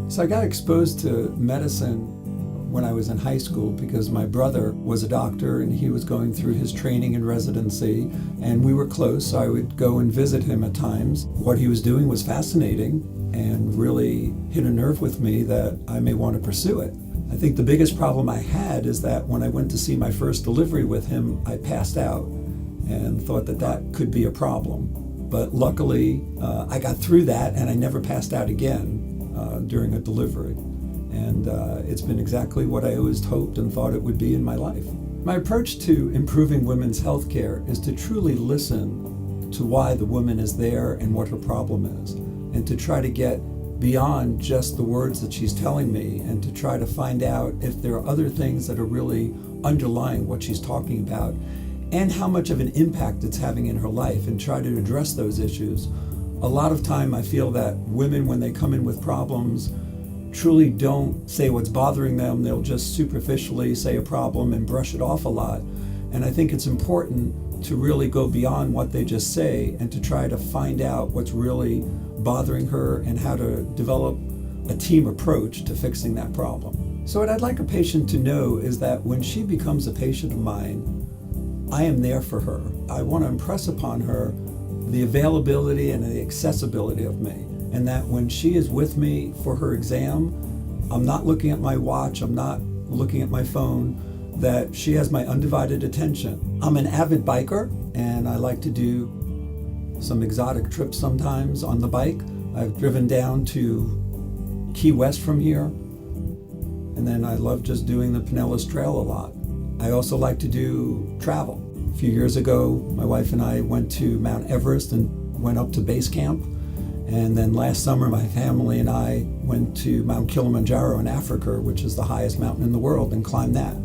So I got exposed to medicine when I was in high school because my brother was a doctor and he was going through his training and residency, and we were close, so I would go and visit him at times. What he was doing was fascinating and really hit a nerve with me that I may want to pursue it. I think the biggest problem I had is that when I went to see my first delivery with him, I passed out and thought that that could be a problem. But luckily, I got through that and I never passed out again during a delivery. And it's been exactly what I always hoped and thought it would be in my life. My approach to improving women's health care is to truly listen to why the woman is there and what her problem is, and to try to get beyond just the words that she's telling me, and to try to find out if there are other things that are really underlying what she's talking about and how much of an impact it's having in her life, and try to address those issues. A lot of time I feel that women, when they come in with problems, truly don't say what's bothering them. They'll just superficially say a problem and brush it off a lot. And I think it's important to really go beyond what they just say and to try to find out what's really bothering her and how to develop a team approach to fixing that problem. So what I'd like a patient to know is that when she becomes a patient of mine, I am there for her. I want to impress upon her the availability and the accessibility of me, and that when she is with me for her exam, I'm not looking at my watch, I'm not looking at my phone, that she has my undivided attention. I'm an avid biker, and I like to do some exotic trips sometimes on the bike. I've driven down to Key West from here, and then I love just doing the Pinellas Trail a lot. I also like to do travel. A few years ago, my wife and I went to Mount Everest and went up to base camp. And then last summer, my family and I went to Mount Kilimanjaro in Africa, which is the highest mountain in the world, and climbed that.